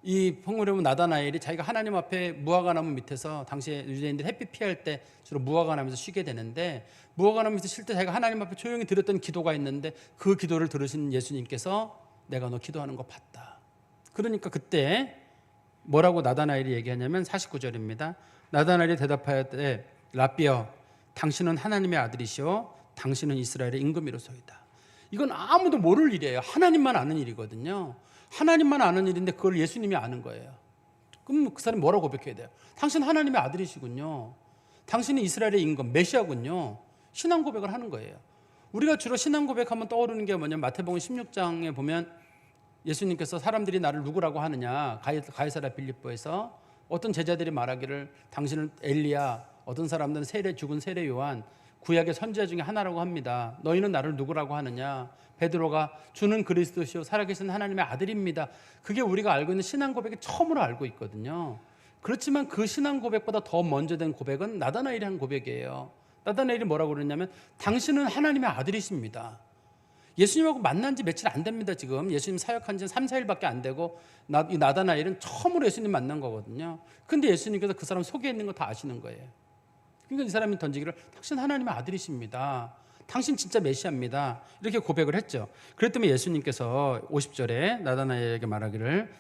이 풍물에보면 나다나엘이 자기가 하나님 앞에 무화과나무 밑에서, 당시에 유대인들이 햇빛 피할 때 주로 무화과나무에서 쉬게 되는데 무화과나무 밑에서 쉴 때 자기가 하나님 앞에 조용히 드렸던 기도가 있는데 그 기도를 들으신 예수님께서 내가 너 기도하는 거 봤다. 그러니까 그때 뭐라고 나다나엘이 얘기하냐면 49절입니다. 나다나엘이 대답하였되 라삐여 당신은 하나님의 아들이시오 당신은 이스라엘의 임금이로소이다. 이건 아무도 모를 일이에요. 하나님만 아는 일이거든요. 하나님만 아는 일인데 그걸 예수님이 아는 거예요. 그럼 그 사람이 뭐라고 고백해야 돼요? 당신 하나님의 아들이시군요. 당신은 이스라엘의 임금 메시아군요. 신앙 고백을 하는 거예요. 우리가 주로 신앙 고백하면 떠오르는 게 뭐냐면 마태복음 16장에 보면 예수님께서 사람들이 나를 누구라고 하느냐, 가이사랴 빌립보에서 어떤 제자들이 말하기를 당신은 엘리야, 어떤 사람들은 죽은 세례 요한, 구약의 선지자 중에 하나라고 합니다. 너희는 나를 누구라고 하느냐? 베드로가 주는 그리스도시요 살아계신 하나님의 아들입니다. 그게 우리가 알고 있는 신앙 고백이 처음으로 알고 있거든요. 그렇지만 그 신앙 고백보다 더 먼저 된 고백은 나다나엘이 한 고백이에요. 나다나엘이 뭐라고 그랬냐면 당신은 하나님의 아들이십니다. 예수님하고 만난 지 며칠 안 됩니다. 지금 예수님 사역한 지 3, 4일밖에 안 되고 이 나다나엘은 처음으로 예수님 만난 거거든요. 근데 예수님께서 그 사람 속에 있는 거 다 아시는 거예요. 그러니까 이 사람이 던지기를 당신 하나님의 아들이십니다. 당신 진짜 메시아입니다. 이렇게 고백을 했죠. 그랬더니 예수님께서 50절에 나다나엘에게 말하기를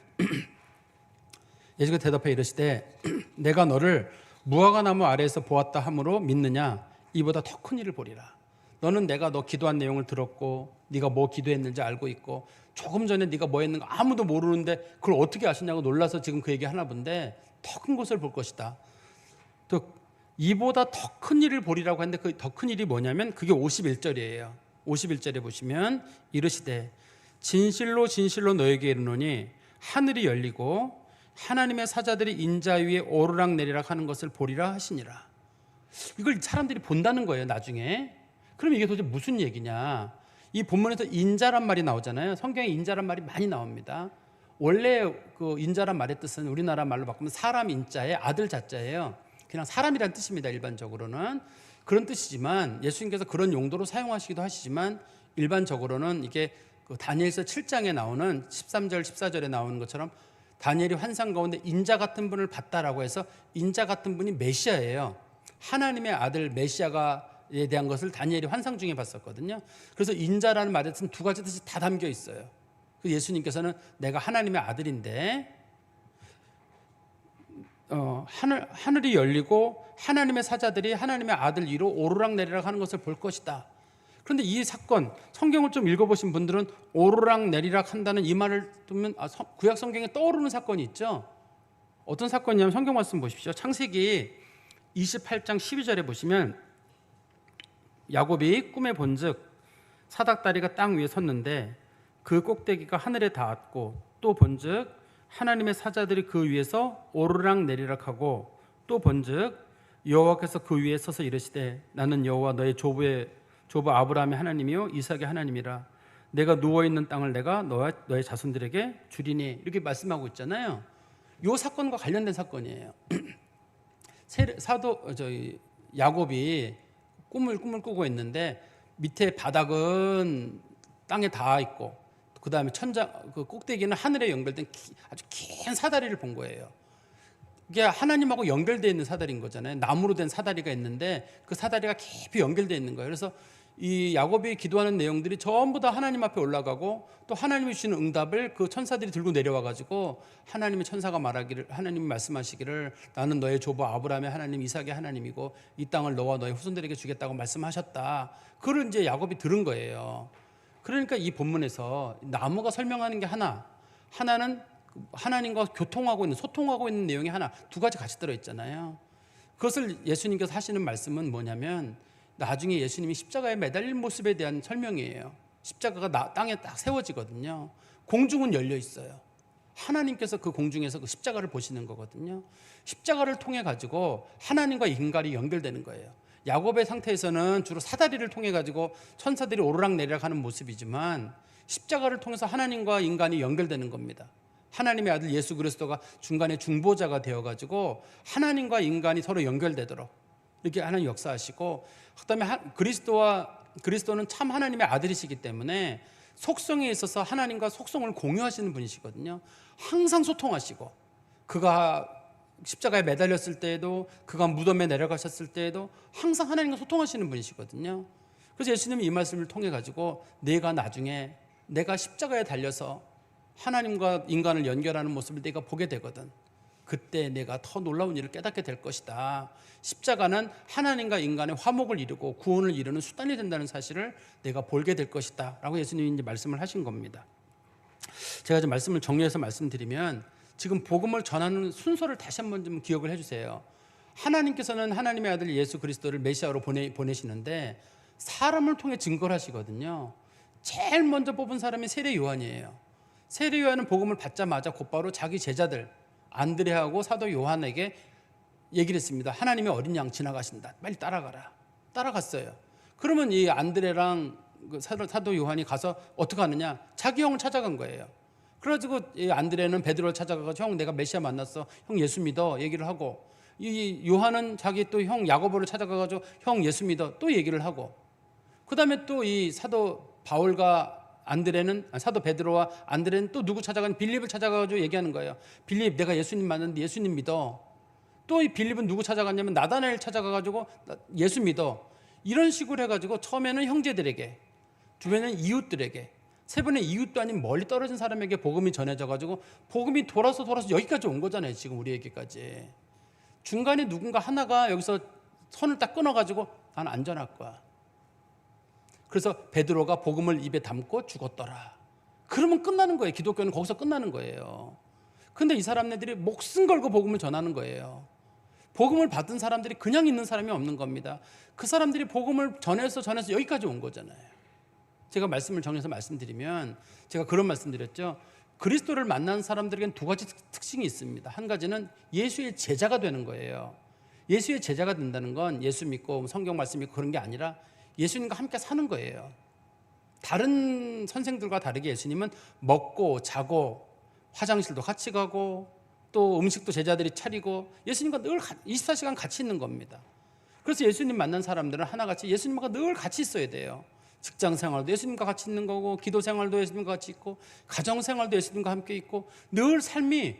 예수가 대답해 이르시되 내가 너를 무화과나무 아래에서 보았다 함으로 믿느냐? 이보다 더 큰 일을 보리라. 너는 내가 너 기도한 내용을 들었고 네가 뭐 기도했는지 알고 있고 조금 전에 네가 뭐 했는가 아무도 모르는데 그걸 어떻게 아시냐고 놀라서 지금 그 얘기 하나 본데 더 큰 것을 볼 것이다. 또 이보다 더 큰 일을 보리라고 했는데 그 더 큰 일이 뭐냐면 그게 51절이에요. 51절에 보시면 이르시되 진실로 진실로 너에게 이르노니 하늘이 열리고 하나님의 사자들이 인자 위에 오르락 내리락 하는 것을 보리라 하시니라. 이걸 사람들이 본다는 거예요 나중에. 그럼 이게 도대체 무슨 얘기냐? 이 본문에서 인자란 말이 나오잖아요. 성경에 인자란 말이 많이 나옵니다. 원래 그 인자란 말의 뜻은 우리나라 말로 바꾸면 사람 인자의 아들 자자예요. 그냥 사람이란 뜻입니다. 일반적으로는 그런 뜻이지만 예수님께서 그런 용도로 사용하시기도 하시지만 일반적으로는 이게 그 다니엘서 7장에 나오는 13절 14절에 나오는 것처럼 다니엘이 환상 가운데 인자 같은 분을 봤다라고 해서 인자 같은 분이 메시아예요. 하나님의 아들 메시아에 대한 것을 다니엘이 환상 중에 봤었거든요. 그래서 인자라는 말에 두 가지 뜻이 다 담겨 있어요. 예수님께서는 내가 하나님의 아들인데 하늘이 열리고 하나님의 사자들이 하나님의 아들 위로 오르락내리락 하는 것을 볼 것이다. 그런데 이 사건 성경을 좀 읽어보신 분들은 오르락내리락 한다는 이 말을 듣면 구약 성경에 떠오르는 사건이 있죠. 어떤 사건이냐면 성경 말씀 보십시오. 창세기 28장 12절에 보시면 야곱이 꿈에 본즉 사닥다리가 땅 위에 섰는데 그 꼭대기가 하늘에 닿았고 또 본즉 하나님의 사자들이 그 위에서 오르락내리락하고 또 본즉 여호와께서 그 위에 서서 이르시되 나는 여호와 너의 조부 아브라함의 하나님이요 이삭의 하나님이라. 내가 누워있는 땅을 내가 너의 자손들에게 주리니. 이렇게 말씀하고 있잖아요. 이 사건과 관련된 사건이에요. 야곱이 꿈을 꾸고 있는데 밑에 바닥은 땅에 닿아 있고 그 다음에 그 꼭대기는 하늘에 연결된 아주 긴 사다리를 본 거예요. 이게 하나님하고 연결되어 있는 사다리인 거잖아요. 나무로 된 사다리가 있는데 그 사다리가 깊이 연결되어 있는 거예요. 그래서 이 야곱이 기도하는 내용들이 전부 다 하나님 앞에 올라가고 또 하나님이 주시는 응답을 그 천사들이 들고 내려와 가지고 하나님의 천사가 말하기를 하나님이 말씀하시기를 나는 너의 조부 아브라함의 하나님 이삭의 하나님이고 이 땅을 너와 너의 후손들에게 주겠다고 말씀하셨다. 그걸 이제 야곱이 들은 거예요. 그러니까 이 본문에서 나무가 설명하는 게 하나는 하나님과 소통하고 있는 내용이 두 가지 같이 들어있잖아요. 그것을 예수님께서 하시는 말씀은 뭐냐면 나중에 예수님이 십자가에 매달린 모습에 대한 설명이에요. 십자가가 땅에 딱 세워지거든요. 공중은 열려 있어요. 하나님께서 그 공중에서 그 십자가를 보시는 거거든요. 십자가를 통해 가지고 하나님과 인간이 연결되는 거예요. 야곱의 상태에서는 주로 사다리를 통해 가지고 천사들이 오르락내리락 하는 모습이지만 십자가를 통해서 하나님과 인간이 연결되는 겁니다. 하나님의 아들 예수 그리스도가 중간에 중보자가 되어 가지고 하나님과 인간이 서로 연결되도록 이렇게 하나님 역사하시고, 그다음에 그리스도는 참 하나님의 아들이시기 때문에 속성에 있어서 하나님과 속성을 공유하시는 분이시거든요. 항상 소통하시고, 그가 십자가에 매달렸을 때에도, 그가 무덤에 내려가셨을 때에도 항상 하나님과 소통하시는 분이시거든요. 그래서 예수님이 이 말씀을 통해 가지고 내가 나중에 내가 십자가에 달려서 하나님과 인간을 연결하는 모습을 내가 보게 되거든. 그때 내가 더 놀라운 일을 깨닫게 될 것이다. 십자가는 하나님과 인간의 화목을 이루고 구원을 이루는 수단이 된다는 사실을 내가 볼게 될 것이다 라고 예수님이 이제 말씀을 하신 겁니다. 제가 좀 말씀을 정리해서 말씀드리면, 지금 복음을 전하는 순서를 다시 한번 좀 기억을 해주세요. 하나님께서는 하나님의 아들 예수 그리스도를 메시아로 보내시는데 사람을 통해 증거를 하시거든요. 제일 먼저 뽑은 사람이 세례 요한이에요. 세례 요한은 복음을 받자마자 곧바로 자기 제자들 안드레하고 사도 요한에게 얘기를 했습니다. 하나님의 어린 양 지나가신다. 빨리 따라가라. 따라갔어요. 그러면 이 안드레랑 사도 요한이 가서 어떻게 하느냐? 자기 형을 찾아간 거예요. 그래가지고 이 안드레는 베드로를 찾아가서 형 내가 메시아 만났어. 형 예수 믿어. 얘기를 하고, 이 요한은 자기 또 형 야고보를 찾아가가지고 형 예수 믿어. 또 얘기를 하고, 그 다음에 또 이 사도 바울과 사도 베드로와 안드레는 또 누구 찾아가는 빌립을 찾아가가지고 얘기하는 거예요. 빌립 내가 예수님 만났는데 예수님 믿어. 또 이 빌립은 누구 찾아갔냐면 나다나엘 찾아가가지고 예수 믿어. 이런 식으로 해가지고 처음에는 형제들에게, 두 번에는 이웃들에게, 세 번에 이웃도 아닌 멀리 떨어진 사람에게 복음이 전해져가지고 복음이 돌아서 여기까지 온 거잖아요. 지금 우리에게까지. 중간에 누군가 하나가 여기서 손을 딱 끊어가지고 난 안전할 거야. 그래서 베드로가 복음을 입에 담고 죽었더라. 그러면 끝나는 거예요. 기독교는 거기서 끝나는 거예요. 근데 이 사람들이 목숨 걸고 복음을 전하는 거예요. 복음을 받은 사람들이 그냥 있는 사람이 없는 겁니다. 그 사람들이 복음을 전해서 여기까지 온 거잖아요. 제가 말씀을 정해서 말씀드리면, 제가 그런 말씀드렸죠. 그리스도를 만난 사람들에게는 두 가지 특징이 있습니다. 한 가지는 예수의 제자가 되는 거예요. 예수의 제자가 된다는 건 예수 믿고 성경 말씀 믿고 그런 게 아니라 예수님과 함께 사는 거예요. 다른 선생들과 다르게 예수님은 먹고 자고 화장실도 같이 가고 또 음식도 제자들이 차리고 예수님과 늘 24시간 같이 있는 겁니다. 그래서 예수님 만난 사람들은 하나같이 예수님과 늘 같이 있어야 돼요. 직장 생활도 예수님과 같이 있는 거고, 기도 생활도 예수님과 같이 있고, 가정 생활도 예수님과 함께 있고, 늘 삶이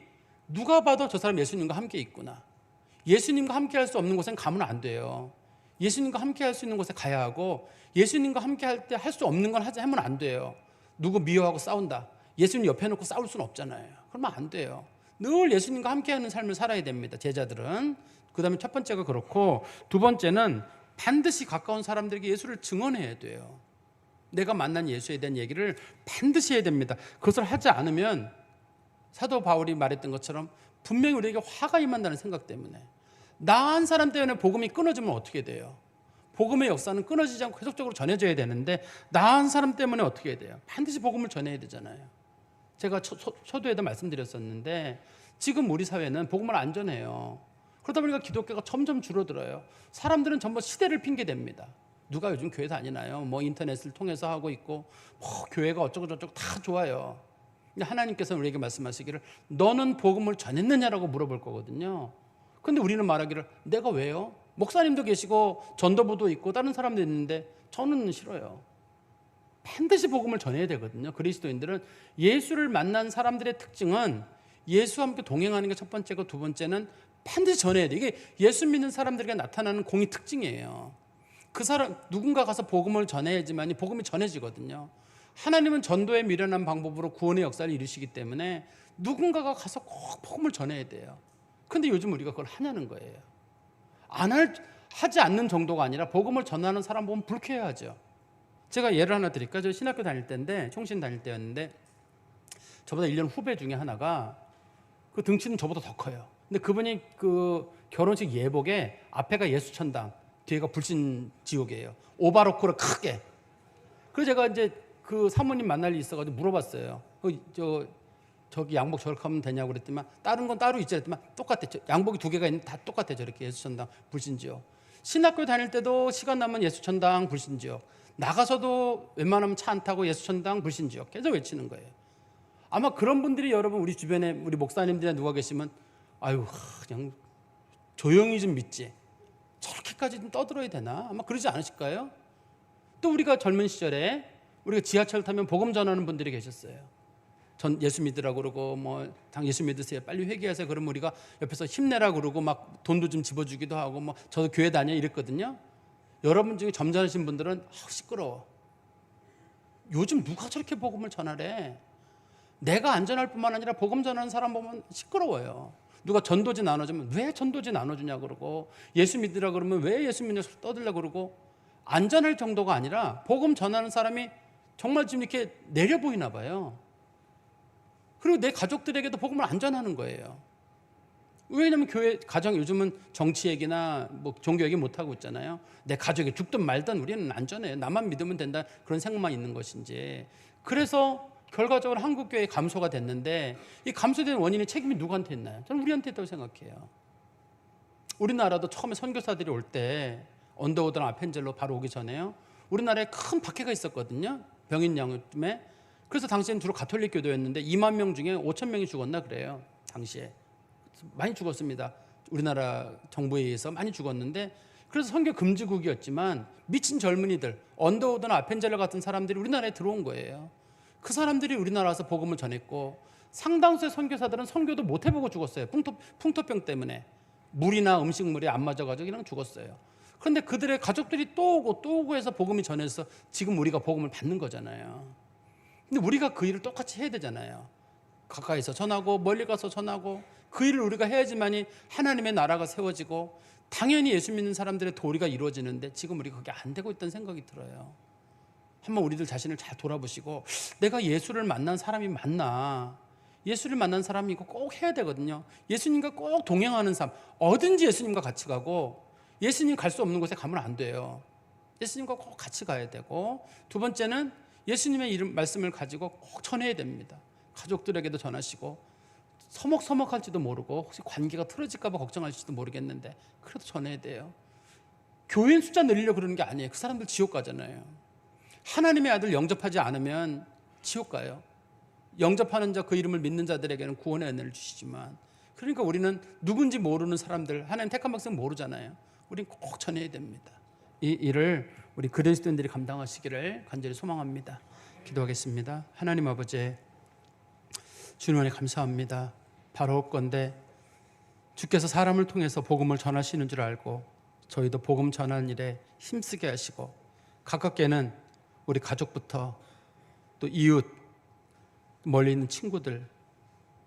누가 봐도 저 사람 예수님과 함께 있구나. 예수님과 함께 할 수 없는 곳엔 가면 안 돼요. 예수님과 함께 할 수 있는 곳에 가야 하고, 예수님과 함께 할 때 할 수 없는 건 하면 안 돼요. 누구 미워하고 싸운다. 예수님 옆에 놓고 싸울 수는 없잖아요. 그러면 안 돼요. 늘 예수님과 함께 하는 삶을 살아야 됩니다. 제자들은. 그 다음에 첫 번째가 그렇고, 두 번째는 반드시 가까운 사람들에게 예수를 증언해야 돼요. 내가 만난 예수에 대한 얘기를 반드시 해야 됩니다. 그것을 하지 않으면 사도 바울이 말했던 것처럼 분명히 우리에게 화가 임한다는 생각 때문에, 나 한 사람 때문에 복음이 끊어지면 어떻게 돼요? 복음의 역사는 끊어지지 않고 계속적으로 전해져야 되는데 나 한 사람 때문에 어떻게 해야 돼요? 반드시 복음을 전해야 되잖아요. 제가 초두에도 말씀드렸었는데 지금 우리 사회는 복음을 안 전해요. 그러다 보니까 기독교가 점점 줄어들어요. 사람들은 전부 시대를 핑계댑니다. 누가 요즘 교회 다니나요? 뭐 인터넷을 통해서 하고 있고, 뭐 교회가 어쩌고 저쩌고 다 좋아요. 근데 하나님께서는 우리에게 말씀하시기를 너는 복음을 전했느냐라고 물어볼 거거든요. 근데 우리는 말하기를 내가 왜요? 목사님도 계시고 전도부도 있고 다른 사람도 있는데 저는 싫어요. 반드시 복음을 전해야 되거든요. 그리스도인들은 예수를 만난 사람들의 특징은 예수와 함께 동행하는 게 첫 번째고, 두 번째는 반드시 전해야 돼. 이게 예수 믿는 사람들에게 나타나는 공의 특징이에요. 그 사람 누군가 가서 복음을 전해야지만이 복음이 전해지거든요. 하나님은 전도에 미련한 방법으로 구원의 역사를 이루시기 때문에 누군가가 가서 꼭 복음을 전해야 돼요. 근데 요즘 우리가 그걸 하냐는 거예요. 하지 않는 정도가 아니라 복음을 전하는 사람 보면 불쾌해하죠. 제가 예를 하나 드릴까요? 저 신학교 다닐 때인데, 총신 다닐 때였는데, 저보다 1년 후배 중에 하나가 그 등치는 저보다 더 커요. 근데 그분이 그 결혼식 예복에 앞에가 예수천당, 뒤에가 불신지옥이에요. 오바로크를 크게. 그래서 제가 이제 그 사모님 만날 일이 있어가지고 물어봤어요. 저기 양복 저렇게 하면 되냐고 그랬더니 다른 건 따로 있지 그랬더니 똑같아. 양복이 두 개가 있는데 다 똑같아. 저렇게 예수천당, 불신지옥. 신학교 다닐 때도 시간 나면 예수천당, 불신지옥. 나가서도 웬만하면 차 안 타고 예수천당, 불신지옥 계속 외치는 거예요. 아마 그런 분들이 여러분 우리 주변에 우리 목사님들이나 누가 계시면 아유 그냥 조용히 좀 믿지. 저렇게까지 좀 떠들어야 되나? 아마 그러지 않으실까요? 또 우리가 젊은 시절에 우리가 지하철 타면 복음 전하는 분들이 계셨어요. 전 예수 믿으라고 그러고 뭐 당 예수 믿으세요. 빨리 회개하세요. 그러면 우리가 옆에서 힘내라 그러고 막 돈도 좀 집어주기도 하고 뭐 저도 교회 다녀 이랬거든요. 여러분 중에 점잖으신 분들은 시끄러워. 요즘 누가 저렇게 복음을 전하래? 내가 안전할 뿐만 아니라 복음 전하는 사람 보면 시끄러워요. 누가 전도지 나눠주면 왜 전도지 나눠주냐 그러고, 예수 믿으라 그러면 왜 예수 믿는 소리 떠들라 그러고, 안전할 정도가 아니라 복음 전하는 사람이 정말 지금 이렇게 내려 보이나 봐요. 그리고 내 가족들에게도 복음을 안 전하는 거예요. 왜냐하면 교회 가정, 요즘은 정치 얘기나 뭐 종교 얘기 못 하고 있잖아요. 내 가족이 죽든 말든 우리는 안전해요. 나만 믿으면 된다, 그런 생각만 있는 것인지. 그래서 결과적으로 한국 교회 감소가 됐는데, 이 감소된 원인의 책임이 누구한테 있나요? 저는 우리한테 있다고 생각해요. 우리나라도 처음에 선교사들이 올 때 언더우드나 아펜젤로 바로 오기 전에요, 우리나라에 큰 박해가 있었거든요. 병인 양육팀에. 그래서 당시에는 주로 가톨릭 교도였는데 2만 명 중에 5천 명이 죽었나 그래요. 당시에 많이 죽었습니다. 우리나라 정부에 의해서 많이 죽었는데, 그래서 선교 금지국이었지만 미친 젊은이들, 언더우드나 아펜젤러 같은 사람들이 우리나라에 들어온 거예요. 그 사람들이 우리나라 와서 복음을 전했고, 상당수의 선교사들은 선교도 못 해보고 죽었어요. 풍토병 때문에 물이나 음식물이 안 맞아가지고 그냥 죽었어요. 그런데 그들의 가족들이 또 오고 또 오고 해서 복음이 전해서 지금 우리가 복음을 받는 거잖아요. 근데 우리가 그 일을 똑같이 해야 되잖아요. 가까이서 전하고 멀리 가서 전하고, 그 일을 우리가 해야지만이 하나님의 나라가 세워지고 당연히 예수 믿는 사람들의 도리가 이루어지는데, 지금 우리가 그게 안 되고 있다는 생각이 들어요. 한번 우리들 자신을 잘 돌아보시고, 내가 예수를 만난 사람이 맞나? 예수를 만난 사람이 이거 꼭 해야 되거든요. 예수님과 꼭 동행하는 삶, 어딘지 예수님과 같이 가고, 예수님 갈 수 없는 곳에 가면 안 돼요. 예수님과 꼭 같이 가야 되고, 두 번째는 예수님의 이름 말씀을 가지고 꼭 전해야 됩니다. 가족들에게도 전하시고, 서먹서먹할지도 모르고 혹시 관계가 틀어질까 봐 걱정할지도 모르겠는데 그래도 전해야 돼요. 교인 숫자 늘리려고 그러는 게 아니에요. 그 사람들 지옥 가잖아요. 하나님의 아들 영접하지 않으면 지옥 가요. 영접하는 자, 그 이름을 믿는 자들에게는 구원의 은혜를 주시지만, 그러니까 우리는 누군지 모르는 사람들, 하나님 택한 백성 모르잖아요. 우리는 꼭 전해야 됩니다. 이 일을 우리 그리스도인들이 감당하시기를 간절히 소망합니다. 기도하겠습니다. 하나님 아버지, 주님 안에 감사합니다. 바로 올 건데 주께서 사람을 통해서 복음을 전하시는 줄 알고 저희도 복음 전하는 일에 힘쓰게 하시고, 가깝게는 우리 가족부터 또 이웃, 멀리 있는 친구들,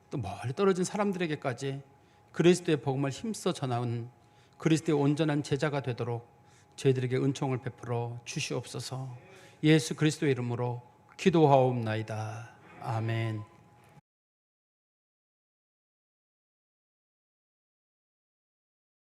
또 멀리 떨어진 사람들에게까지 그리스도의 복음을 힘써 전하는 그리스도의 온전한 제자가 되도록 저희들에게 은총을 베풀어 주시옵소서. 예수 그리스도의 이름으로 기도하옵나이다. 아멘.